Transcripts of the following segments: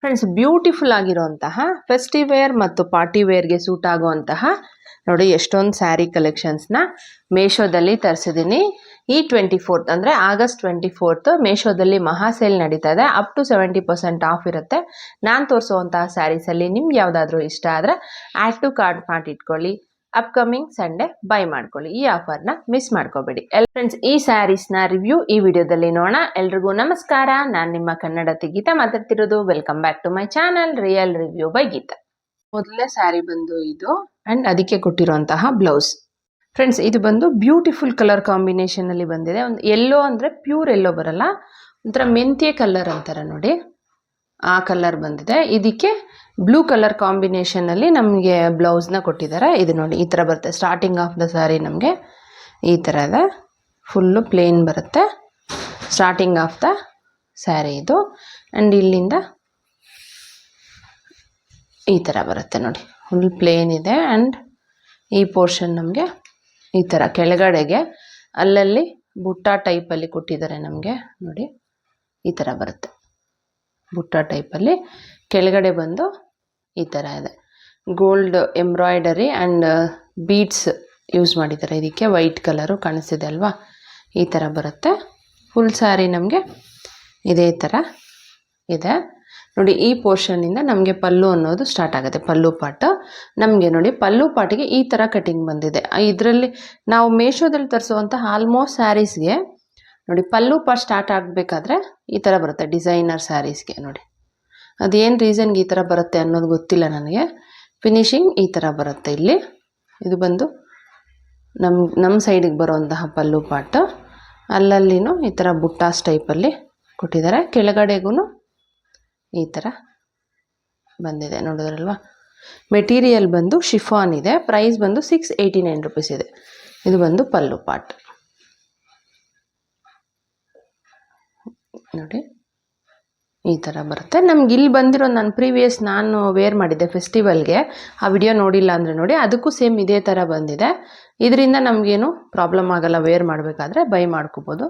Friends, beautiful ಆಗಿರುವಂತಹ festive wear ಮತ್ತು party ವೇರ್ಗೆ suit ಆಗುವಂತಹ ನೋಡಿ ಎಷ್ಟೊಂದು ಸ್ಯಾರಿ ಕಲೆಕ್ಷನ್ಸ್ನ ಮೇಶೋದಲ್ಲಿ ತರಿಸಿದ್ದೀನಿ. ಈ 24th ಅಂದರೆ August 24th ಮೇಶೋದಲ್ಲಿ ಮಹಾ ಸೇಲ್ ನಡೀತಾ ಇದೆ. ಅಪ್ ಟು 70% ಆಫ್ ಇರುತ್ತೆ. ನಾನು ತೋರಿಸುವಂತಹ ಸ್ಯಾರೀಸಲ್ಲಿ ನಿಮ್ಗೆ ಯಾವುದಾದ್ರೂ ಇಷ್ಟ ಆದರೆ ಆ್ಯಡ್ ಟು ಕಾರ್ಟ್ ಮಾಡಿ ಇಟ್ಕೊಳ್ಳಿ. ಅಪ್ಕಮಿಂಗ್ ಸಂಡೇ ಬೈ ಮಾಡ್ಕೊಳ್ಳಿ. ಈ ಆಫರ್ನ ಮಿಸ್ ಮಾಡ್ಕೋಬೇಡಿ. ಫ್ರೆಂಡ್ಸ್, ಈ ಸ್ಯಾರೀಸ್ನ ರಿವ್ಯೂ ಈ ವಿಡಿಯೋದಲ್ಲಿ ನೋಡೋಣ. ಎಲ್ರಿಗೂ ನಮಸ್ಕಾರ. ನಾನು ನಿಮ್ಮ ಕನ್ನಡತಿ ಗೀತಾ ಮಾತಾಡ್ತಿರೋದು. Welcome back to my channel real review by Geeta. ಮೊದಲನೇ ಸ್ಯಾರಿ ಬಂದು ಇದು ಆ್ಯಂಡ್ ಅದಕ್ಕೆ ಕೊಟ್ಟಿರುವಂತಹ ಬ್ಲೌಸ್. ಫ್ರೆಂಡ್ಸ್, ಇದು ಬಂದು ಬ್ಯೂಟಿಫುಲ್ ಕಲರ್ ಕಾಂಬಿನೇಷನಲ್ಲಿ ಬಂದಿದೆ. ಒಂದು ಎಲ್ಲೋ ಅಂದರೆ ಪ್ಯೂರ್ ಎಲ್ಲೋ ಬರಲ್ಲ, ಒಂಥರ ಮೆಂತ್ಯ ಕಲರ್ ಅಂತಾರೆ ನೋಡಿ, ಆ ಕಲರ್ ಬಂದಿದೆ. ಇದಕ್ಕೆ ಬ್ಲೂ ಕಲರ್ ಕಾಂಬಿನೇಷನಲ್ಲಿ ನಮಗೆ ಬ್ಲೌಸ್ನ ಕೊಟ್ಟಿದ್ದಾರೆ. ಇದು ನೋಡಿ ಈ ಥರ ಬರುತ್ತೆ. ಸ್ಟಾರ್ಟಿಂಗ್ ಆಫ್ ದ ಸ್ಯಾರಿ ನಮಗೆ ಈ ಥರ ಇದೆ. ಫುಲ್ಲು ಪ್ಲೇನ್ ಬರುತ್ತೆ ಸ್ಟಾರ್ಟಿಂಗ್ ಆಫ್ ದ ಸ್ಯಾರಿ ಇದು. ಆ್ಯಂಡ್ ಇಲ್ಲಿಂದ ಈ ಥರ ಬರುತ್ತೆ ನೋಡಿ, ಫುಲ್ ಪ್ಲೇನ್ ಇದೆ. ಆ್ಯಂಡ್ ಈ ಪೋರ್ಷನ್ ನಮಗೆ ಈ ಥರ ಕೆಳಗಡೆಗೆ ಅಲ್ಲಲ್ಲಿ ಬುಟ್ಟ ಟೈಪಲ್ಲಿ ಕೊಟ್ಟಿದ್ದಾರೆ ನಮಗೆ ನೋಡಿ, ಈ ಥರ ಬರುತ್ತೆ. ಬುಟ್ಟ ಟೈಪಲ್ಲಿ ಕೆಳಗಡೆ ಬಂದು ಈ ಥರ ಇದೆ. Gold embroidery and beads use ಮಾಡಿದ್ದಾರೆ. ಇದಕ್ಕೆ ವೈಟ್ ಕಲರು ಕಾಣಿಸ್ತಿದೆ ಅಲ್ವಾ, ಈ ಥರ ಬರುತ್ತೆ. ಫುಲ್ ಸ್ಯಾರಿ ನಮಗೆ ಇದೇ ಥರ ಇದೆ ನೋಡಿ. ಈ ಪೋರ್ಷನ್ನಿಂದ ನಮಗೆ ಪಲ್ಲು ಅನ್ನೋದು ಸ್ಟಾರ್ಟ್ ಆಗುತ್ತೆ. ಪಲ್ಲು ಪಾರ್ಟ್ ನಮಗೆ ನೋಡಿ, ಪಲ್ಲು ಪಾಟಿಗೆ ಈ ಥರ ಕಟಿಂಗ್ ಬಂದಿದೆ. ಇದರಲ್ಲಿ ನಾವು ಮೇಶೋದಲ್ಲಿ ತರಿಸುವಂಥ ಆಲ್ಮೋಸ್ಟ್ ಸ್ಯಾರೀಸ್ಗೆ ನೋಡಿ ಪಲ್ಲು ಪಾರ್ಟ್ ಸ್ಟಾರ್ಟ್ ಆಗಬೇಕಾದ್ರೆ ಈ ಥರ ಬರುತ್ತೆ. ಡಿಸೈನರ್ ಸ್ಯಾರೀಸ್ಗೆ ನೋಡಿ, ಅದೇನು ರೀಸನ್ಗೆ ಈ ಥರ ಬರುತ್ತೆ ಅನ್ನೋದು ಗೊತ್ತಿಲ್ಲ ನನಗೆ. ಫಿನಿಶಿಂಗ್ ಈ ಥರ ಬರುತ್ತೆ ಇಲ್ಲಿ. ಇದು ಬಂದು ನಮ್ಮ ಸೈಡಿಗೆ ಬರುವಂತಹ ಪಲ್ಲು ಪಾರ್ಟ್. ಅಲ್ಲಲ್ಲಿನೂ ಈ ಥರ ಬುಟ್ಟಾಸ್ ಟೈಪಲ್ಲಿ ಕೊಟ್ಟಿದ್ದಾರೆ. ಕೆಳಗಡೆಗೂ ಈ ಥರ ಬಂದಿದೆ ನೋಡಿದ್ರಲ್ವ. ಮೆಟೀರಿಯಲ್ ಬಂದು ಶಿಫಾನ್ ಇದೆ. ಪ್ರೈಸ್ ಬಂದು 689 rupees ಇದೆ. ಇದು ಬಂದು ಪಲ್ಲು ಪಾರ್ಟ್ ನೋಡಿ, ಈ ಥರ ಬರುತ್ತೆ. ನಮ್ಗೆ ಇಲ್ಲಿ ಬಂದಿರೋ ನಾನು ವೇರ್ ಮಾಡಿದ್ದೆ ಫೆಸ್ಟಿವಲ್ಗೆ, ಆ ವಿಡಿಯೋ ನೋಡಿಲ್ಲ ಅಂದರೆ ನೋಡಿ, ಅದಕ್ಕೂ ಸೇಮ್ ಇದೇ ಥರ ಬಂದಿದೆ. ಇದರಿಂದ ನಮಗೇನು ಪ್ರಾಬ್ಲಮ್ ಆಗಲ್ಲ, ವೇರ್ ಮಾಡಬೇಕಾದ್ರೆ ಬೈ ಮಾಡ್ಕೋಬೋದು.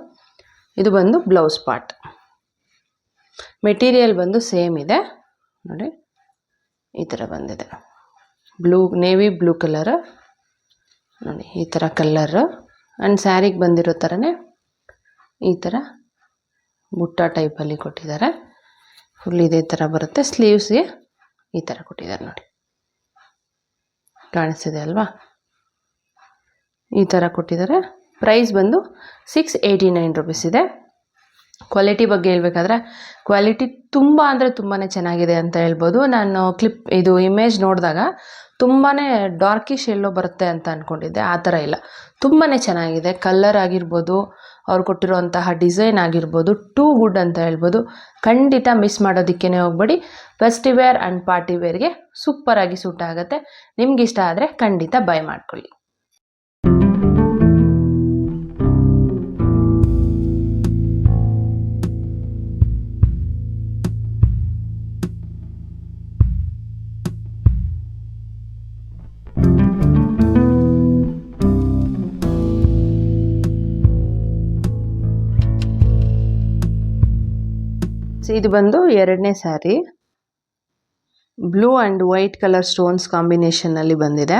ಇದು ಬಂದು ಬ್ಲೌಸ್ ಪಾರ್ಟ್. ಮೆಟೀರಿಯಲ್ ಬಂದು ಸೇಮ್ ಇದೆ ನೋಡಿ, ಈ ಥರ ಬಂದಿದೆ. ನೇವಿ ಬ್ಲೂ ಕಲರ್ ನೋಡಿ, ಈ ಥರ ಕಲ್ಲರು. ಆ್ಯಂಡ್ ಸ್ಯಾರಿಗೆ ಬಂದಿರೋ ಥರನೇ ಈ ಥರ ಬುಟ್ಟ ಟೈಪಲ್ಲಿ ಕೊಟ್ಟಿದ್ದಾರೆ. ಫುಲ್ ಇದೇ ಥರ ಬರುತ್ತೆ. ಸ್ಲೀವ್ಸ್ಗೆ ಈ ಥರ ಕೊಟ್ಟಿದ್ದಾರೆ ನೋಡಿ, ಕಾಣಿಸ್ತಿದೆ ಅಲ್ವಾ, ಈ ಥರ ಕೊಟ್ಟಿದ್ದಾರೆ. ಪ್ರೈಸ್ ಬಂದು 689 rupees ಇದೆ. ಕ್ವಾಲಿಟಿ ಬಗ್ಗೆ ಹೇಳ್ಬೇಕಾದ್ರೆ ಕ್ವಾಲಿಟಿ ತುಂಬ ಅಂದರೆ ತುಂಬಾ ಚೆನ್ನಾಗಿದೆ ಅಂತ ಹೇಳ್ಬೋದು. ನಾನು ಇದು ಇಮೇಜ್ ನೋಡಿದಾಗ ತುಂಬಾ ಡಾರ್ಕಿಶ್ ಎಲ್ಲೋ ಬರುತ್ತೆ ಅಂತ ಅಂದ್ಕೊಂಡಿದ್ದೆ, ಆ ಥರ ಇಲ್ಲ, ತುಂಬಾ ಚೆನ್ನಾಗಿದೆ. ಕಲರ್ ಆಗಿರ್ಬೋದು, ಅವ್ರು ಕೊಟ್ಟಿರುವಂತಹ ಡಿಸೈನ್ ಆಗಿರ್ಬೋದು, ಟೂ ಗುಡ್ ಅಂತ ಹೇಳ್ಬೋದು. ಖಂಡಿತ ಮಿಸ್ ಮಾಡೋದಕ್ಕೇ ಹೋಗ್ಬೇಡಿ. ಫೆಸ್ಟಿವ್ ವೇರ್ ಆ್ಯಂಡ್ ಪಾರ್ಟಿ ವೇರ್ಗೆ ಸೂಪರಾಗಿ ಸೂಟ್ ಆಗುತ್ತೆ. ನಿಮ್ಗೆ ಇಷ್ಟ ಆದರೆ ಖಂಡಿತ ಬೈ ಮಾಡ್ಕೊಳ್ಳಿ. ಇದು ಬಂದು ಎರಡನೇ sari. Blue and white colour stones ಕಾಂಬಿನೇಷನಲ್ಲಿ ಬಂದಿದೆ.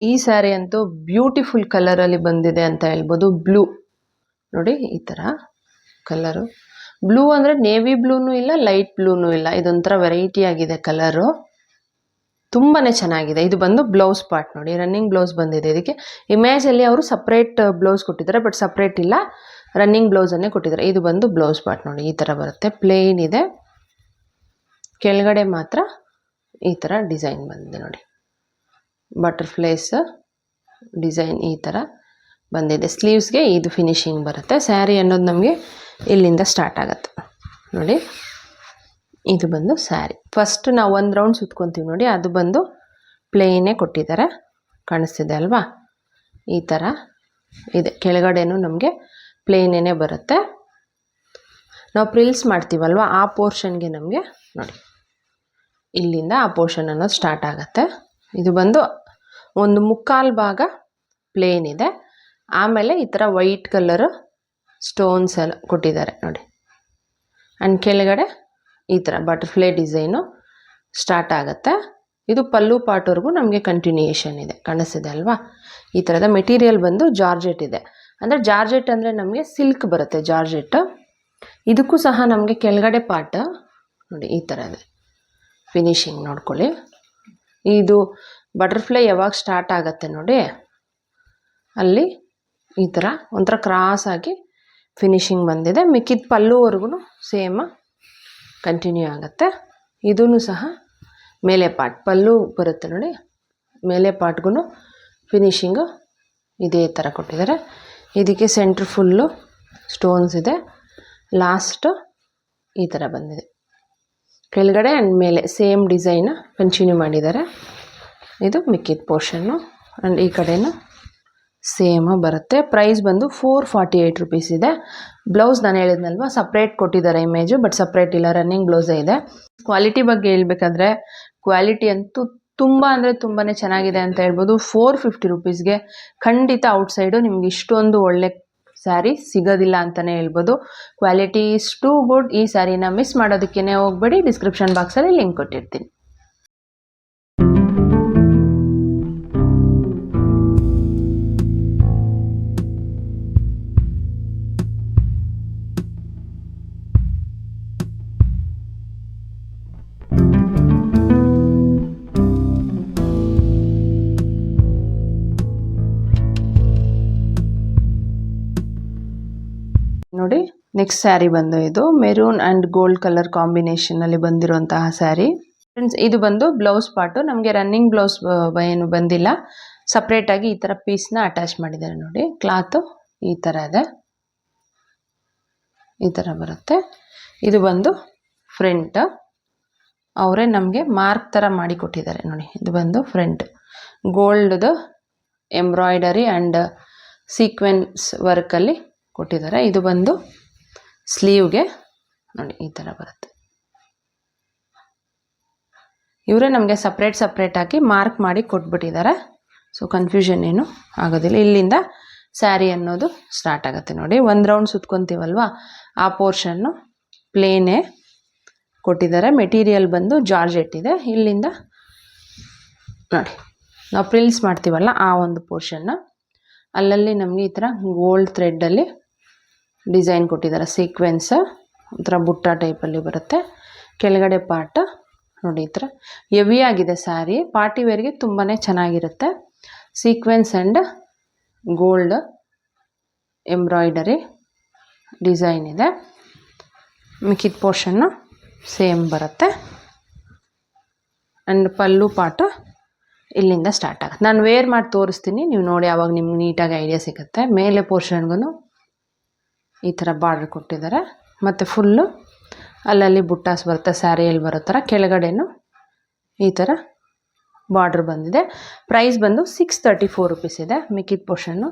ಈ ಸ್ಯಾರಿ ಅಂತೂ ಬ್ಯೂಟಿಫುಲ್ ಕಲರಲ್ಲಿ ಬಂದಿದೆ ಅಂತ ಹೇಳ್ಬೋದು. ಬ್ಲೂ ನೋಡಿ, ಈ ಥರ ಕಲರು. ಬ್ಲೂ ಅಂದರೆ ನೇವಿ ಬ್ಲೂನೂ ಇಲ್ಲ, ಲೈಟ್ ಬ್ಲೂನೂ ಇಲ್ಲ, ಇದೊಂಥರ ವೆರೈಟಿ ಆಗಿದೆ ಕಲರು. ತುಂಬಾ ಚೆನ್ನಾಗಿದೆ. ಇದು ಬಂದು ಬ್ಲೌಸ್ ಪಾರ್ಟ್ ನೋಡಿ, ರನ್ನಿಂಗ್ ಬ್ಲೌಸ್ ಬಂದಿದೆ. ಇದಕ್ಕೆ ಇಮೇಜಲ್ಲಿ ಅವರು ಸಪ್ರೇಟ್ ಬ್ಲೌಸ್ ಕೊಟ್ಟಿದ್ದಾರೆ, ಬಟ್ ಸಪ್ರೇಟ್ ಇಲ್ಲ, ರನ್ನಿಂಗ್ ಬ್ಲೌಸನ್ನೇ ಕೊಟ್ಟಿದ್ದಾರೆ. ಇದು ಬಂದು ಬ್ಲೌಸ್ ಪಾರ್ಟ್ ನೋಡಿ, ಈ ಥರ ಬರುತ್ತೆ. ಪ್ಲೇನ್ ಇದೆ, ಕೆಳಗಡೆ ಮಾತ್ರ ಈ ಥರ ಡಿಸೈನ್ ಬಂದಿದೆ ನೋಡಿ, ಬಟರ್ಫ್ಲೈಸ್ ಡಿಸೈನ್ ಈ ಥರ ಬಂದಿದೆ. ಸ್ಲೀವ್ಸ್ಗೆ ಇದು ಫಿನಿಶಿಂಗ್ ಬರುತ್ತೆ. ಸ್ಯಾರಿ ಅನ್ನೋದು ನಮಗೆ ಇಲ್ಲಿಂದ ಸ್ಟಾರ್ಟ್ ಆಗುತ್ತೆ ನೋಡಿ. ಇದು ಬಂದು ಸ್ಯಾರಿ. ಫಸ್ಟ್ ನಾವು ಒಂದು ರೌಂಡ್ ಸುತ್ಕೊತೀವಿ ನೋಡಿ, ಅದು ಬಂದು ಪ್ಲೇನೇ ಕೊಟ್ಟಿದ್ದಾರೆ, ಕಾಣಿಸ್ತಿದೆ ಅಲ್ವಾ, ಈ ಥರ ಇದೆ. ಕೆಳಗಡೆನೂ ನಮಗೆ ಪ್ಲೇನೇ ಬರುತ್ತೆ. ನಾವು ಪ್ರಿಲ್ಸ್ ಮಾಡ್ತೀವಲ್ವ, ಆ ಪೋರ್ಷನ್ಗೆ ನಮಗೆ ನೋಡಿ ಇಲ್ಲಿಂದ ಆ ಪೋರ್ಷನ್ ಅನ್ನೋದು ಸ್ಟಾರ್ಟ್ ಆಗುತ್ತೆ. ಇದು ಬಂದು ಒಂದು ಮುಕ್ಕಾಲು ಭಾಗ ಪ್ಲೇನ್ ಇದೆ. ಆಮೇಲೆ ಈ ಥರ ವೈಟ್ ಕಲರು ಸ್ಟೋನ್ಸ್ ಎಲ್ಲ ಕೊಟ್ಟಿದ್ದಾರೆ ನೋಡಿ. ಆ್ಯಂಡ್ ಕೆಳಗಡೆ ಈ ಥರ ಬಟರ್ಫ್ಲೈ ಡಿಸೈನು ಸ್ಟಾರ್ಟ್ ಆಗುತ್ತೆ. ಇದು ಪಲ್ಲು ಪಾರ್ಟ್ವರೆಗೂ ನಮಗೆ ಕಂಟಿನ್ಯೂಯೇಷನ್ ಇದೆ, ಕಾಣಿಸ್ತಿದೆ ಅಲ್ವಾ. ಈ ಥರದ ಮೆಟೀರಿಯಲ್ ಬಂದು ಜಾರ್ಜೆಟ್ ಇದೆ. ಅಂದರೆ ಜಾರ್ಜೆಟ್ ಅಂದರೆ ನಮಗೆ ಸಿಲ್ಕ್ ಬರುತ್ತೆ ಜಾರ್ಜೆಟ್. ಇದಕ್ಕೂ ಸಹ ನಮಗೆ ಕೆಳಗಡೆ ಪಾರ್ಟ್ ನೋಡಿ ಈ ಥರ ಇದೆ, ಫಿನಿಶಿಂಗ್ ನೋಡ್ಕೊಳ್ಳಿ. ಇದು ಬಟರ್ಫ್ಲೈ ಯಾವಾಗ ಸ್ಟಾರ್ಟ್ ಆಗುತ್ತೆ ನೋಡಿ, ಅಲ್ಲಿ ಈ ಥರ ಒಂಥರ ಕ್ರಾಸ್ ಆಗಿ ಫಿನಿಶಿಂಗ್ ಬಂದಿದೆ. ಮಿಕ್ಕಿದ ಪಲ್ಲುವರೆಗೂ ಸೇಮ್ ಕಂಟಿನ್ಯೂ ಆಗುತ್ತೆ. ಇದೂ ಸಹ ಮೇಲೆ ಪಾರ್ಟ್ ಪಲ್ಲು ಬರುತ್ತೆ ನೋಡಿ, ಮೇಲೆ ಪಾರ್ಟ್ಗೂ ಫಿನಿಶಿಂಗು ಇದೇ ಥರ ಕೊಟ್ಟಿದ್ದಾರೆ. ಇದಕ್ಕೆ ಸೆಂಟ್ರ್ ಫುಲ್ಲು ಸ್ಟೋನ್ಸ್ ಇದೆ. ಲಾಸ್ಟ್ ಈ ಥರ ಬಂದಿದೆ, ಕೆಳಗಡೆ ಆ್ಯಂಡ್ ಮೇಲೆ ಸೇಮ್ ಡಿಸೈನ್ ಕಂಟಿನ್ಯೂ ಮಾಡಿದ್ದಾರೆ. ಇದು ಮಿಕ್ಕಿದ ಪೋರ್ಷನ್ನು ಆ್ಯಂಡ್ ಈ ಕಡೆನೂ ಸೇಮ್ ಬರುತ್ತೆ. ಪ್ರೈಸ್ ಬಂದು 448 ರುಪೀಸ್ ಇದೆ. ಬ್ಲೌಸ್ ನಾನು ಹೇಳಿದ್ನಲ್ವ ಸಪ್ರೇಟ್ ಕೊಟ್ಟಿದ್ದಾರೆ ಇಮೇಜು, ಬಟ್ ಸಪ್ರೇಟ್ ಇಲ್ಲ, ರನ್ನಿಂಗ್ ಬ್ಲೌಸೇ ಇದೆ. ಕ್ವಾಲಿಟಿ ಬಗ್ಗೆ ಹೇಳ್ಬೇಕಾದ್ರೆ ಕ್ವಾಲಿಟಿ ಅಂತೂ ತುಂಬ ಅಂದರೆ ತುಂಬಾ ಚೆನ್ನಾಗಿದೆ ಅಂತ ಹೇಳ್ಬೋದು. 450 ರುಪೀಸ್ಗೆ ಖಂಡಿತ ಔಟ್ಸೈಡು ನಿಮ್ಗೆ ಇಷ್ಟೊಂದು ಒಳ್ಳೆ ಸ್ಯಾರಿ ಸಿಗೋದಿಲ್ಲ ಅಂತಲೇ ಹೇಳ್ಬೋದು. Quality is too good. ಈ ಸ್ಯಾರಿನ ಮಿಸ್ ಮಾಡೋದಕ್ಕೇ ಹೋಗಬೇಡಿ. ಡಿಸ್ಕ್ರಿಪ್ಷನ್ ಬಾಕ್ಸಲ್ಲಿ ಲಿಂಕ್ ಕೊಟ್ಟಿರ್ತೀನಿ. ನೋಡಿ ನೆಕ್ಸ್ಟ್ ಸ್ಯಾರಿ ಬಂದು ಇದು ಮೆರೂನ್ ಆ್ಯಂಡ್ ಗೋಲ್ಡ್ ಕಲರ್ ಕಾಂಬಿನೇಷನಲ್ಲಿ ಬಂದಿರುವಂತಹ ಸ್ಯಾರಿ. ಫ್ರೆಂಡ್ಸ್ ಇದು ಬಂದು ಬ್ಲೌಸ್ ಪಾರ್ಟು. ನಮಗೆ ರನ್ನಿಂಗ್ ಬ್ಲೌಸ್ ಏನು ಬಂದಿಲ್ಲ, ಸಪ್ರೇಟಾಗಿ ಈ ಥರ ಪೀಸ್ನ ಅಟ್ಯಾಚ್ ಮಾಡಿದ್ದಾರೆ ನೋಡಿ. ಕ್ಲಾತು ಈ ಥರ ಇದೆ, ಈ ಥರ ಬರುತ್ತೆ. ಇದು ಬಂದು ಫ್ರಂಟ್, ಅವರೇ ನಮಗೆ ಮಾರ್ಕ್ ಥರ ಮಾಡಿ ಕೊಟ್ಟಿದ್ದಾರೆ ನೋಡಿ. ಇದು ಬಂದು ಫ್ರಂಟ್ ಗೋಲ್ಡ್ದು ಎಂಬ್ರಾಯ್ಡರಿ ಆ್ಯಂಡ್ ಸೀಕ್ವೆನ್ಸ್ ವರ್ಕಲ್ಲಿ ಕೊಟ್ಟಿದ್ದಾರೆ. ಇದು ಬಂದು ಸ್ಲೀವ್ಗೆ ನೋಡಿ ಈ ಥರ ಬರುತ್ತೆ. ಇವರೇ ನಮಗೆ ಸಪ್ರೇಟ್ ಆಗಿ ಮಾರ್ಕ್ ಮಾಡಿ ಕೊಟ್ಬಿಟ್ಟಿದ್ದಾರೆ. ಸೊ ಕನ್ಫ್ಯೂಷನ್ ಏನು ಆಗೋದಿಲ್ಲ. ಇಲ್ಲಿಂದ ಸ್ಯಾರಿ ಅನ್ನೋದು ಸ್ಟಾರ್ಟ್ ಆಗುತ್ತೆ ನೋಡಿ. ಒಂದು ರೌಂಡ್ ಸುತ್ಕೊತೀವಲ್ವ, ಆ ಪೋರ್ಷನ್ನು ಪ್ಲೇನೇ ಕೊಟ್ಟಿದ್ದಾರೆ. ಮೆಟೀರಿಯಲ್ ಬಂದು ಜಾರ್ಜೆಟ್ ಇದೆ. ಇಲ್ಲಿಂದ ನೋಡಿ ನಾವು ಪ್ರಿಲ್ಸ್ ಮಾಡ್ತೀವಲ್ಲ ಆ ಒಂದು ಪೋರ್ಷನ್ನು, ಅಲ್ಲಲ್ಲಿ ನಮಗೆ ಈ ಥರ ಗೋಲ್ಡ್ ಥ್ರೆಡ್ಡಲ್ಲಿ ಡಿಸೈನ್ ಕೊಟ್ಟಿದ್ದಾರೆ. ಸೀಕ್ವೆನ್ಸ್ ಒಂಥರ ಬುಟ್ಟ ಟೈಪಲ್ಲಿ ಬರುತ್ತೆ. ಕೆಳಗಡೆ ಪಾರ್ಟ್ ನೋಡಿ ಈ ಥರ ಹೆವಿ ಆಗಿದೆ ಸ್ಯಾರಿ. ಪಾರ್ಟಿ ವೇರ್ಗೆ ತುಂಬಾ ಚೆನ್ನಾಗಿರುತ್ತೆ. Sequence and gold embroidery design ಇದೆ. ಮಿಕ್ಕಿದ ಪೋರ್ಷನ್ನು ಸೇಮ್ ಬರುತ್ತೆ. ಆ್ಯಂಡ್ ಪಲ್ಲು ಪಾರ್ಟ್ ಇಲ್ಲಿಂದ ಸ್ಟಾರ್ಟ್ ಆಗುತ್ತೆ. ನಾನು ವೇರ್ ಮಾಡಿ ತೋರಿಸ್ತೀನಿ, ನೀವು ನೋಡಿ ಆವಾಗ ನಿಮ್ಗೆ ನೀಟಾಗಿ ಐಡಿಯಾ ಸಿಗುತ್ತೆ. ಮೇಲೆ ಪೋರ್ಷನ್ಗೂ ಈ ಥರ ಬಾರ್ಡ್ರ್ ಕೊಟ್ಟಿದ್ದಾರೆ. ಮತ್ತು ಫುಲ್ಲು ಅಲ್ಲಲ್ಲಿ ಬುಟ್ಟಾಸ್ ಬರುತ್ತೆ, ಸ್ಯಾರಿಯಲ್ಲಿ ಬರೋ ಥರ. ಕೆಳಗಡೆನೂ ಈ ಥರ ಬಾರ್ಡ್ರ್ ಬಂದಿದೆ. ಪ್ರೈಸ್ ಬಂದು 634 ರುಪೀಸ್ ಇದೆ. ಮಿಕ್ಕಿದ ಪೋರ್ಷನ್ನು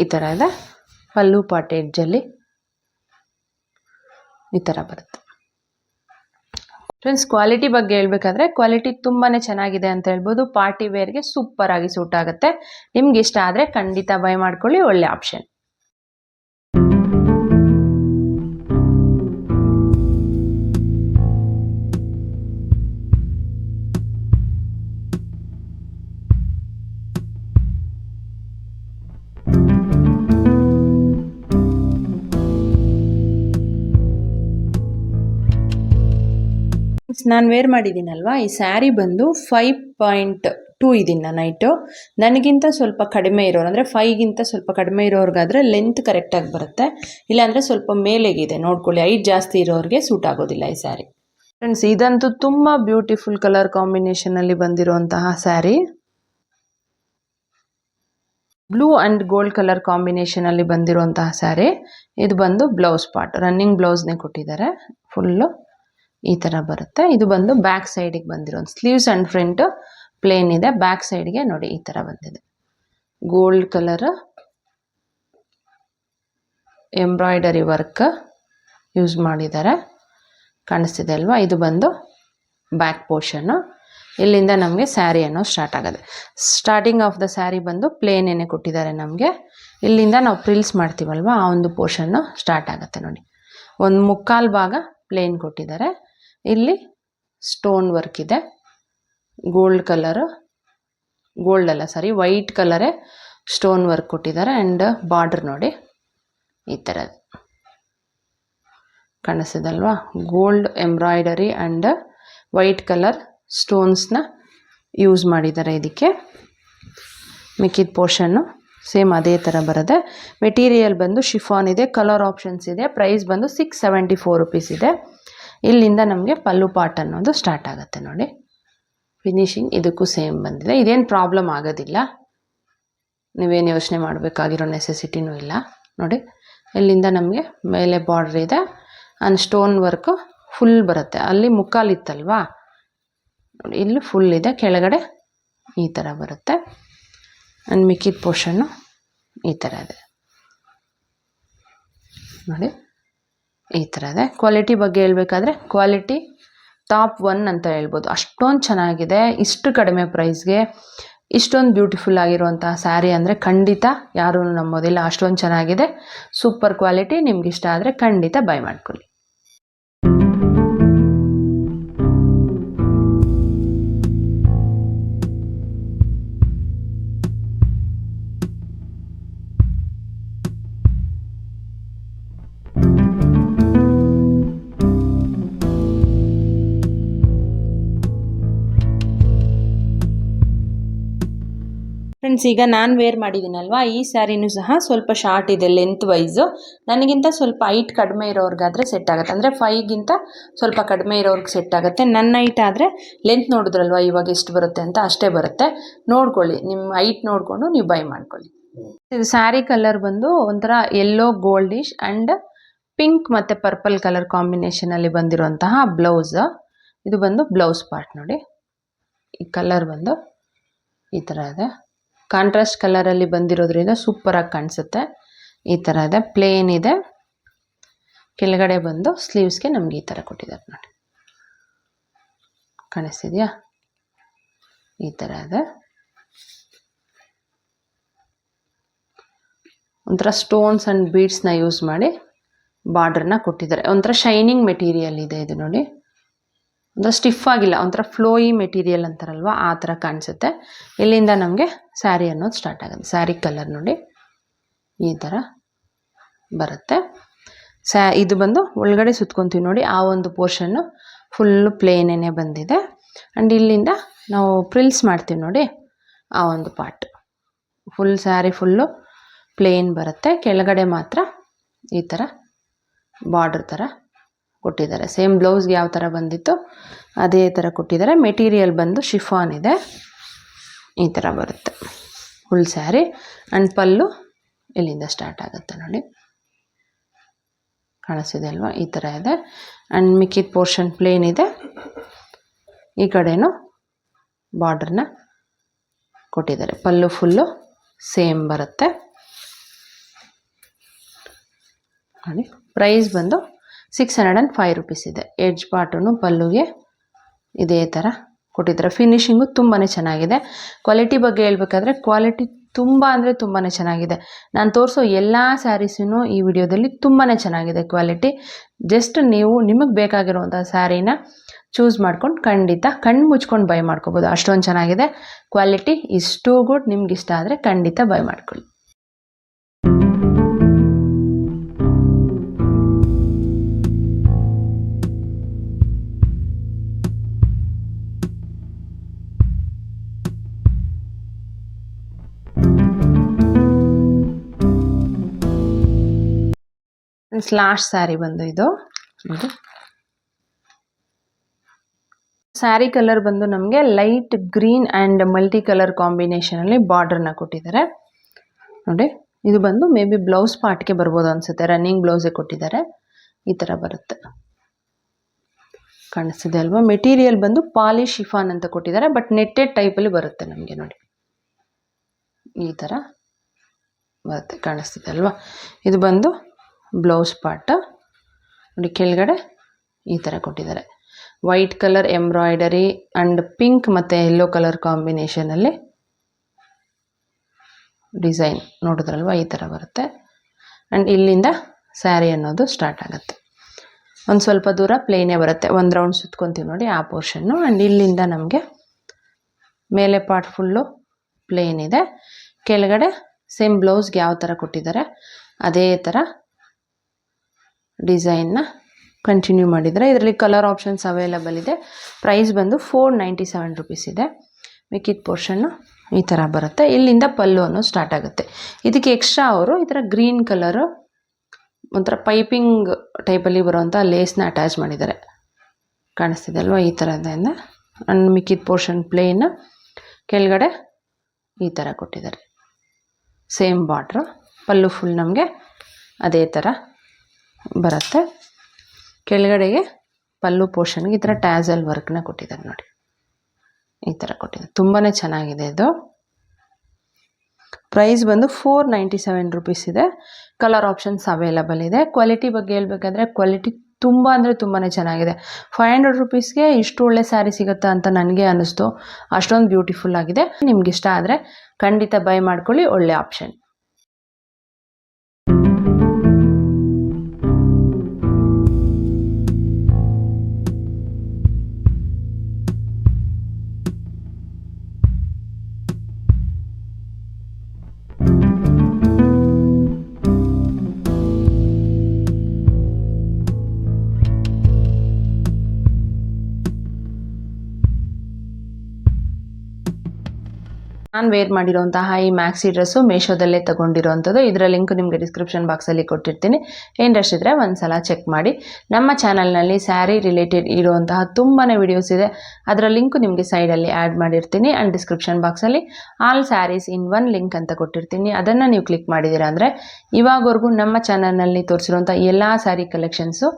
ಈ ಥರ ಇದೆ. ಪಲ್ಲು ಪಾರ್ಟ್ ಎಡ್ಜಲ್ಲಿ ಈ ಥರ ಬರುತ್ತೆ. ಫ್ರೆಂಡ್ಸ್ ಕ್ವಾಲಿಟಿ ಬಗ್ಗೆ ಹೇಳ್ಬೇಕಾದ್ರೆ ಕ್ವಾಲಿಟಿ ತುಂಬಾ ಚೆನ್ನಾಗಿದೆ ಅಂತ ಹೇಳ್ಬೋದು. ಪಾರ್ಟಿ ವೇರ್ಗೆ ಸೂಪರಾಗಿ ಸೂಟ್ ಆಗುತ್ತೆ. ನಿಮ್ಗೆ ಇಷ್ಟ ಆದರೆ ಖಂಡಿತ ಬೈ ಮಾಡ್ಕೊಳ್ಳಿ, ಒಳ್ಳೆ ಆಪ್ಷನ್. ನಾನು ವೇರ್ ಮಾಡಿದ್ದೀನಲ್ವ, ಈ ಸ್ಯಾರಿ ಬಂದು 5.2 ಇದೀನಿ ನೈಟು. ನನಗಿಂತ ಸ್ವಲ್ಪ ಕಡಿಮೆ ಇರೋರು ಅಂದರೆ 5ಗಿಂತ ಸ್ವಲ್ಪ ಕಡಿಮೆ ಇರೋರ್ಗಾದರೆ ಲೆಂತ್ ಕರೆಕ್ಟಾಗಿ ಬರುತ್ತೆ. ಇಲ್ಲಾಂದರೆ ಸ್ವಲ್ಪ ಮೇಲೆಗಿದೆ ನೋಡ್ಕೊಳ್ಳಿ. ಹೈಟ್ ಜಾಸ್ತಿ ಇರೋರಿಗೆ ಸೂಟ್ ಆಗೋದಿಲ್ಲ ಈ ಸ್ಯಾರಿ. ಫ್ರೆಂಡ್ಸ್ ಇದಂತೂ ತುಂಬ ಬ್ಯೂಟಿಫುಲ್ ಕಲರ್ ಕಾಂಬಿನೇಷನಲ್ಲಿ ಬಂದಿರುವಂತಹ sari. Blue and gold colour ಕಾಂಬಿನೇಷನಲ್ಲಿ ಬಂದಿರುವಂತಹ ಸ್ಯಾರಿ. ಇದು ಬಂದು ಬ್ಲೌಸ್ ಪಾರ್ಟ್, ರನ್ನಿಂಗ್ ಬ್ಲೌಸ್ನೇ ಕೊಟ್ಟಿದ್ದಾರೆ. ಫುಲ್ಲು ಈ ಥರ ಬರುತ್ತೆ. ಇದು ಬಂದು ಬ್ಯಾಕ್ ಸೈಡಿಗೆ ಬಂದಿರೋ ಸ್ಲೀವ್ಸ್ ಆ್ಯಂಡ್ ಫ್ರಂಟ್ ಪ್ಲೇನ್ ಇದೆ. ಬ್ಯಾಕ್ ಸೈಡ್ಗೆ ನೋಡಿ ಈ ಥರ ಬಂದಿದೆ. Gold colour embroidery work use ಮಾಡಿದ್ದಾರೆ, ಕಾಣಿಸ್ತಿದೆ ಅಲ್ವಾ. ಇದು ಬಂದು ಬ್ಯಾಕ್ ಪೋರ್ಷನ್ನು. ಇಲ್ಲಿಂದ ನಮಗೆ ಸ್ಯಾರಿ ಅನ್ನೋ ಸ್ಟಾರ್ಟ್ ಆಗುತ್ತೆ. ಸ್ಟಾರ್ಟಿಂಗ್ ಆಫ್ ದ ಸ್ಯಾರಿ ಬಂದು ಪ್ಲೇನ್ ಏನೇ ಕೊಟ್ಟಿದ್ದಾರೆ ನಮಗೆ. ಇಲ್ಲಿಂದ ನಾವು ಪ್ರಿಲ್ಸ್ ಮಾಡ್ತೀವಲ್ವ, ಆ ಒಂದು ಪೋರ್ಷನ್ನು ಸ್ಟಾರ್ಟ್ ಆಗುತ್ತೆ ನೋಡಿ. ಒಂದು ಮುಕ್ಕಾಲು ಭಾಗ ಪ್ಲೇನ್ ಕೊಟ್ಟಿದ್ದಾರೆ. ಇಲ್ಲಿ ಸ್ಟೋನ್ ವರ್ಕ್ ಇದೆ, ಗೋಲ್ಡ್ ಕಲರ್, ಗೋಲ್ಡ್ ಅಲ್ಲ ಸಾರಿ ವೈಟ್ ಕಲರೇ ಸ್ಟೋನ್ ವರ್ಕ್ ಕೊಟ್ಟಿದ್ದಾರೆ. ಆ್ಯಂಡ್ ಬಾರ್ಡರ್ ನೋಡಿ ಈ ಥರ ಕಾಣಿಸ್ತಿದಲ್ವಾ, gold embroidery and white colour ಸ್ಟೋನ್ಸ್ನ ಯೂಸ್ ಮಾಡಿದ್ದಾರೆ ಇದಕ್ಕೆ. ಮಿಕ್ಕಿದ ಪೋರ್ಷನ್ನು ಸೇಮ್ ಅದೇ ಥರ ಬರುತ್ತೆ. ಮೆಟೀರಿಯಲ್ ಬಂದು ಶಿಫಾನ್ ಇದೆ, ಕಲರ್ ಆಪ್ಷನ್ಸ್ ಇದೆ. ಪ್ರೈಸ್ ಬಂದು 674 rupees ಇದೆ. ಇಲ್ಲಿಂದ ನಮಗೆ ಪಲ್ಲು ಪಾರ್ಟ್ ಅನ್ನೋದು ಸ್ಟಾರ್ಟ್ ಆಗುತ್ತೆ ನೋಡಿ. ಫಿನಿಶಿಂಗ್ ಇದಕ್ಕೂ ಸೇಮ್ ಬಂದಿದೆ. ಇದೇನು ಪ್ರಾಬ್ಲಮ್ ಆಗೋದಿಲ್ಲ, ನೀವೇನು ಯೋಚನೆ ಮಾಡಬೇಕಾಗಿರೋ ನೆಸೆಸಿಟಿನೂ ಇಲ್ಲ ನೋಡಿ. ಇಲ್ಲಿಂದ ನಮಗೆ ಮೇಲೆ ಬಾರ್ಡ್ರ್ ಇದೆ ಆ್ಯಂಡ್ ಸ್ಟೋನ್ ವರ್ಕು ಫುಲ್ ಬರುತ್ತೆ. ಅಲ್ಲಿ ಮುಕ್ಕಾಲಿತ್ತಲ್ವಾ ನೋಡಿ, ಇಲ್ಲಿ ಫುಲ್ ಇದೆ, ಕೆಳಗಡೆ ಈ ಥರ ಬರುತ್ತೆ. ಆ್ಯಂಡ್ ಮಿಕ್ಕಿದ ಪೋರ್ಷನ್ನು ಈ ಥರ ಇದೆ ನೋಡಿ, ಈ ಥರ ಇದೆ. ಕ್ವಾಲಿಟಿ ಬಗ್ಗೆ ಹೇಳಬೇಕಾದ್ರೆ ಕ್ವಾಲಿಟಿ ಟಾಪ್ 1 ಅಂತ ಹೇಳ್ಬೋದು. ಅಷ್ಟೊಂದು ಚೆನ್ನಾಗಿದೆ. ಇಷ್ಟು ಕಡಿಮೆ ಪ್ರೈಸ್ಗೆ ಇಷ್ಟೊಂದು ಬ್ಯೂಟಿಫುಲ್ ಆಗಿರುವಂತಹ ಸ್ಯಾರಿ ಅಂದರೆ ಖಂಡಿತ ಯಾರೂ ನಂಬೋದಿಲ್ಲ. ಅಷ್ಟೊಂದು ಚೆನ್ನಾಗಿದೆ, ಸೂಪರ್ ಕ್ವಾಲಿಟಿ. ನಿಮ್ಗೆ ಇಷ್ಟ ಆದರೆ ಖಂಡಿತ ಬೈ ಮಾಡ್ಕೊಳ್ಳಿ. ಫ್ರೆಂಡ್ಸ್, ಈಗ ನಾನು ವೇರ್ ಮಾಡಿದ್ದೀನಲ್ವಾ, ಈ ಸ್ಯಾರಿನೂ ಸಹ ಸ್ವಲ್ಪ ಶಾರ್ಟ್ ಇದೆ ಲೆಂತ್ ವೈಸು. ನನಗಿಂತ ಸ್ವಲ್ಪ ಹೈಟ್ ಕಡಿಮೆ ಇರೋರ್ಗಾದರೆ ಸೆಟ್ ಆಗುತ್ತೆ, ಅಂದರೆ 5ಗಿಂತ ಸ್ವಲ್ಪ ಕಡಿಮೆ ಇರೋರ್ಗೆ ಸೆಟ್ ಆಗುತ್ತೆ. ನನ್ನ ಹೈಟ್ ಆದರೆ ಲೆಂತ್ ನೋಡಿದ್ರಲ್ವ ಇವಾಗ ಎಷ್ಟು ಬರುತ್ತೆ ಅಂತ, ಅಷ್ಟೇ ಬರುತ್ತೆ. ನೋಡ್ಕೊಳ್ಳಿ, ನಿಮ್ಮ ಹೈಟ್ ನೋಡಿಕೊಂಡು ನೀವು ಬೈ ಮಾಡ್ಕೊಳ್ಳಿ. ಇದು ಸ್ಯಾರಿ ಕಲರ್ ಬಂದು ಒಂಥರ ಯೆಲ್ಲೋ ಗೋಲ್ಡಿಶ್ ಆ್ಯಂಡ್ ಪಿಂಕ್ ಮತ್ತು ಪರ್ಪಲ್ ಕಲರ್ ಕಾಂಬಿನೇಷನಲ್ಲಿ ಬಂದಿರುವಂತಹ ಬ್ಲೌಸ್. ಇದು ಬಂದು ಬ್ಲೌಸ್ ಪಾರ್ಟ್ ನೋಡಿ. ಈ ಕಲರ್ ಬಂದು ಈ ಥರ ಇದೆ, ಕಾಂಟ್ರಾಸ್ಟ್ ಕಲರಲ್ಲಿ ಬಂದಿರೋದ್ರಿಂದ ಸೂಪರಾಗಿ ಕಾಣಿಸುತ್ತೆ. ಈ ಥರ ಇದೆ, ಪ್ಲೇನ್ ಇದೆ. ಕೆಳಗಡೆ ಬಂದು ಸ್ಲೀವ್ಸ್ಗೆ ನಮ್ಗೆ ಈ ಥರ ಕೊಟ್ಟಿದ್ದಾರೆ ನೋಡಿ, ಕಾಣಿಸ್ತಿದೆಯಾ? ಈ ಥರ ಇದೆ. ಒಂಥರ ಸ್ಟೋನ್ಸ್ ಆ್ಯಂಡ್ ಬೀಡ್ಸ್ನ ಯೂಸ್ ಮಾಡಿ ಬಾರ್ಡ್ರನ್ನ ಕೊಟ್ಟಿದ್ದಾರೆ. ಒಂಥರ ಶೈನಿಂಗ್ ಮೆಟೀರಿಯಲ್ ಇದೆ ಇದು ನೋಡಿ, ಒಂಥರ ಸ್ಟಿಫ್ ಆಗಿಲ್ಲ, ಒಂಥರ ಫ್ಲೋಯಿ ಮೆಟೀರಿಯಲ್ ಅಂತಾರಲ್ವ ಆ ಥರ ಕಾಣಿಸುತ್ತೆ. ಇಲ್ಲಿಂದ ನಮಗೆ ಸ್ಯಾರಿ ಅನ್ನೋದು ಸ್ಟಾರ್ಟ್ ಆಗುತ್ತೆ. ಸ್ಯಾರಿ ಕಲರ್ ನೋಡಿ ಈ ಥರ ಬರುತ್ತೆ. ಇದು ಬಂದು ಒಳಗಡೆ ಸುತ್ಕೊತೀವಿ ನೋಡಿ, ಆ ಒಂದು ಪೋರ್ಷನ್ನು ಫುಲ್ಲು ಪ್ಲೇನೇ ಬಂದಿದೆ. ಆ್ಯಂಡ್ ಇಲ್ಲಿಂದ ನಾವು ಪ್ರಿಲ್ಸ್ ಮಾಡ್ತೀವಿ ನೋಡಿ, ಆ ಒಂದು part full sari full plain ಬರುತ್ತೆ. ಕೆಳಗಡೆ ಮಾತ್ರ ಈ ಥರ ಬಾರ್ಡರ್ ಥರ ಕೊಟ್ಟಿದ್ದಾರೆ. ಸೇಮ್ ಬ್ಲೌಸ್ಗೆ ಯಾವ ಥರ ಬಂದಿತ್ತು ಅದೇ ಥರ ಕೊಟ್ಟಿದ್ದಾರೆ. ಮೆಟೀರಿಯಲ್ ಬಂದು ಶಿಫಾನ್ ಇದೆ, ಈ ಥರ ಬರುತ್ತೆ ಫುಲ್ ಸ್ಯಾರಿ. ಆ್ಯಂಡ್ ಪಲ್ಲು ಇಲ್ಲಿಂದ ಸ್ಟಾರ್ಟ್ ಆಗುತ್ತೆ ನೋಡಿ, ಕಾಣಿಸ್ತಿದೆ ಅಲ್ವಾ? ಈ ಥರ ಇದೆ. ಆ್ಯಂಡ್ ಮಿಕ್ಕಿದ ಪೋರ್ಷನ್ ಪ್ಲೇನ್ ಇದೆ. ಈ ಕಡೆನೂ ಬಾರ್ಡ್ರನ್ನ ಕೊಟ್ಟಿದ್ದಾರೆ. ಪಲ್ಲು ಫುಲ್ಲು ಸೇಮ್ ಬರುತ್ತೆ ನೋಡಿ. ಪ್ರೈಸ್ ಬಂದು 605 rupees ಇದೆ. ಎಡ್ಜ್ ಪಾರ್ಟು ಪಲ್ಲುಗೆ ಇದೇ ಥರ ಕೊಟ್ಟಿದ್ದಾರೆ. ಫಿನಿಶಿಂಗು ತುಂಬಾ ಚೆನ್ನಾಗಿದೆ. ಕ್ವಾಲಿಟಿ ಬಗ್ಗೆ ಹೇಳ್ಬೇಕಾದ್ರೆ ಕ್ವಾಲಿಟಿ ತುಂಬ ಅಂದರೆ ತುಂಬಾ ಚೆನ್ನಾಗಿದೆ. ನಾನು ತೋರಿಸೋ ಎಲ್ಲ ಸ್ಯಾರೀಸೂ ಈ ವಿಡಿಯೋದಲ್ಲಿ ತುಂಬಾ ಚೆನ್ನಾಗಿದೆ ಕ್ವಾಲಿಟಿ. ಜಸ್ಟ್ ನೀವು ನಿಮಗೆ ಬೇಕಾಗಿರುವಂಥ ಸ್ಯಾರಿನ ಚೂಸ್ ಮಾಡ್ಕೊಂಡು ಖಂಡಿತ ಕಣ್ಣು ಮುಚ್ಕೊಂಡು ಬೈ ಮಾಡ್ಕೋಬೋದು. ಅಷ್ಟೊಂದು ಚೆನ್ನಾಗಿದೆ ಕ್ವಾಲಿಟಿ. ಇಷ್ಟು ಗುಡ್. ನಿಮ್ಗೆ ಇಷ್ಟ ಆದರೆ ಖಂಡಿತ ಬೈ ಮಾಡ್ಕೊಳ್ಳಿ. ಲಾಸ್ಟ್ ಸ್ಯಾರಿ ಬಂದು ಇದು ನೋಡಿ. ಸ್ಯಾರಿ ಕಲರ್ ಬಂದು ನಮಗೆ light green and multi colour ಕಾಂಬಿನೇಷನಲ್ಲಿ ಬಾರ್ಡ್ರನ್ನ ಕೊಟ್ಟಿದ್ದಾರೆ ನೋಡಿ. ಇದು ಬಂದು ಮೇ ಬಿ ಬ್ಲೌಸ್ ಪಾರ್ಟ್ಗೆ ಬರ್ಬೋದು ಅನಿಸುತ್ತೆ. ರನ್ನಿಂಗ್ ಬ್ಲೌಸೇ ಕೊಟ್ಟಿದ್ದಾರೆ. ಈ ಥರ ಬರುತ್ತೆ, ಕಾಣಿಸ್ತಿದೆ ಅಲ್ವಾ? ಮೆಟೀರಿಯಲ್ ಬಂದು ಪಾಲಿಶ್ ಶಿಫಾನ್ ಅಂತ ಕೊಟ್ಟಿದ್ದಾರೆ, ಬಟ್ ನೆಟ್ಟೆಡ್ ಟೈಪಲ್ಲಿ ಬರುತ್ತೆ ನಮಗೆ ನೋಡಿ. ಈ ಥರ ಬರುತ್ತೆ, ಕಾಣಿಸ್ತಿದೆ ಅಲ್ವಾ? ಇದು ಬಂದು ಬ್ಲೌಸ್ ಪಾರ್ಟ್ ನೋಡಿ. ಕೆಳಗಡೆ ಈ ಥರ ಕೊಟ್ಟಿದ್ದಾರೆ. White colour embroidery and pink ಮತ್ತು ಯೆಲ್ಲೋ ಕಲರ್ ಕಾಂಬಿನೇಷನಲ್ಲಿ ಡಿಸೈನ್ ನೋಡಿದ್ರಲ್ವ? ಈ ಥರ ಬರುತ್ತೆ. ಆ್ಯಂಡ್ ಇಲ್ಲಿಂದ ಸ್ಯಾರಿ ಅನ್ನೋದು ಸ್ಟಾರ್ಟ್ ಆಗುತ್ತೆ. ಒಂದು ಸ್ವಲ್ಪ ದೂರ ಪ್ಲೇನೇ ಬರುತ್ತೆ, ಒಂದು ರೌಂಡ್ ಸುತ್ಕೊತೀವಿ ನೋಡಿ ಆ ಪೋರ್ಷನ್ನು. ಆ್ಯಂಡ್ ಇಲ್ಲಿಂದ ನಮಗೆ ಮೇಲೆ ಪಾರ್ಟ್ ಫುಲ್ಲು ಪ್ಲೇನ್ ಇದೆ, ಕೆಳಗಡೆ ಸೇಮ್ ಬ್ಲೌಸ್ಗೆ ಯಾವ ಥರ ಕೊಟ್ಟಿದ್ದಾರೆ ಅದೇ ಥರ ಡಿಸೈನ್ನ ಕಂಟಿನ್ಯೂ ಮಾಡಿದರೆ. ಇದರಲ್ಲಿ ಕಲರ್ ಆಪ್ಷನ್ಸ್ ಅವೈಲಬಲ್ ಇದೆ. ಪ್ರೈಸ್ ಬಂದು 497 ರೂಪೀಸ್ ಇದೆ. ಮಿಕ್ಕಿದ ಪೋರ್ಷನ್ನು ಈ ಥರ ಬರುತ್ತೆ. ಇಲ್ಲಿಂದ ಪಲ್ಲು ಅನ್ನೋದು ಸ್ಟಾರ್ಟ್ ಆಗುತ್ತೆ. ಇದಕ್ಕೆ ಎಕ್ಸ್ಟ್ರಾ ಅವರು ಈ ಥರ ಗ್ರೀನ್ ಕಲರು ಒಂಥರ ಪೈಪಿಂಗ್ ಟೈಪಲ್ಲಿ ಬರುವಂಥ ಲೇಸ್ನ ಅಟ್ಯಾಚ್ ಮಾಡಿದ್ದಾರೆ, ಕಾಣಿಸ್ತಿದೆ ಅಲ್ವಾ, ಈ ಥರದಿಂದ. ಆ್ಯಂಡ್ ಮಿಕ್ಕಿದ ಪೋರ್ಷನ್ ಪ್ಲೇನ್, ಕೆಳಗಡೆ ಈ ಥರ ಕೊಟ್ಟಿದ್ದಾರೆ ಸೇಮ್ ಬಾರ್ಡ್ರು. ಪಲ್ಲು ಫುಲ್ ನಮಗೆ ಅದೇ ಥರ ಬರುತ್ತೆ. ಕೆಳಗಡೆಗೆ ಪಲ್ಲು ಪೋರ್ಷನ್ಗೆ ಈ ಥರ ಟ್ಯಾಸಲ್ ವರ್ಕ್ನ ಕೊಟ್ಟಿದ್ದಾರೆ ನೋಡಿ, ಈ ಥರ ಕೊಟ್ಟಿದ್ದಾರೆ. ತುಂಬಾ ಚೆನ್ನಾಗಿದೆ ಇದು. ಪ್ರೈಸ್ ಬಂದು 497 ರೂಪೀಸ್ ಇದೆ. ಕಲರ್ ಆಪ್ಷನ್ಸ್ ಅವೈಲಬಲ್ ಇದೆ. ಕ್ವಾಲಿಟಿ ಬಗ್ಗೆ ಹೇಳ್ಬೇಕಾದ್ರೆ ಕ್ವಾಲಿಟಿ ತುಂಬ ಅಂದರೆ ತುಂಬಾ ಚೆನ್ನಾಗಿದೆ. 500 ರೂಪೀಸ್ಗೆ ಇಷ್ಟು ಒಳ್ಳೆ ಸ್ಯಾರಿ ಸಿಗುತ್ತಾ ಅಂತ ನನಗೆ ಅನ್ನಿಸ್ತು. ಅಷ್ಟೊಂದು ಬ್ಯೂಟಿಫುಲ್ ಆಗಿದೆ. ನಿಮ್ಗೆ ಇಷ್ಟ ಆದರೆ ಖಂಡಿತ ಬೈ ಮಾಡ್ಕೊಳ್ಳಿ, ಒಳ್ಳೆ ಆಪ್ಷನ್. ನಾನು ವೇರ್ ಮಾಡಿರೋಂತಹ ಈ ಮ್ಯಾಕ್ಸಿ ಡ್ರೆಸ್ಸು ಮೀಶೋದಲ್ಲೇ ತೊಗೊಂಡಿರೋವಂಥದ್ದು. ಇದರ ಲಿಂಕ್ ನಿಮಗೆ ಡಿಸ್ಕ್ರಿಪ್ಷನ್ ಬಾಕ್ಸಲ್ಲಿ ಕೊಟ್ಟಿರ್ತೀನಿ. ಇಂಟ್ರೆಸ್ಟ್ ಇದ್ದರೆ ಒಂದು ಸಲ ಚೆಕ್ ಮಾಡಿ. ನಮ್ಮ ಚಾನಲ್ನಲ್ಲಿ ಸ್ಯಾರಿ ರಿಲೇಟೆಡ್ ಇರುವಂತಹ ತುಂಬಾ ವಿಡಿಯೋಸ್ ಇದೆ, ಅದರ ಲಿಂಕು ನಿಮಗೆ ಸೈಡಲ್ಲಿ ಆ್ಯಡ್ ಮಾಡಿರ್ತೀನಿ. ಆ್ಯಂಡ್ ಡಿಸ್ಕ್ರಿಪ್ಷನ್ ಬಾಕ್ಸಲ್ಲಿ all saris in one link ಅಂತ ಕೊಟ್ಟಿರ್ತೀನಿ. ಅದನ್ನು ನೀವು ಕ್ಲಿಕ್ ಮಾಡಿದ್ದೀರಾ ಅಂದರೆ ಇವಾಗವರೆಗೂ ನಮ್ಮ ಚಾನಲ್ನಲ್ಲಿ ತೋರಿಸಿರುವಂಥ ಎಲ್ಲ ಸ್ಯಾರಿ ಕಲೆಕ್ಷನ್ಸು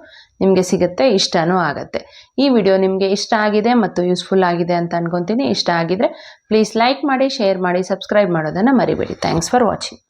ನಿಮಗೆ ಸಿಗುತ್ತೆ, ಇಷ್ಟನೂ ಆಗುತ್ತೆ. ಈ ವಿಡಿಯೋ ನಿಮಗೆ ಇಷ್ಟ ಆಗಿದೆ ಮತ್ತು ಯೂಸ್ಫುಲ್ ಆಗಿದೆ ಅಂತ ಅನ್ಕೊತೀನಿ. ಇಷ್ಟ ಆಗಿದ್ರೆ ಪ್ಲೀಸ್ ಲೈಕ್ ಮಾಡಿ, ಶೇರ್ ಮಾಡಿ, ಸಬ್ಸ್ಕ್ರೈಬ್ ಮಾಡೋದನ್ನು ಮರಿಬೇಡಿ. Thanks for watching.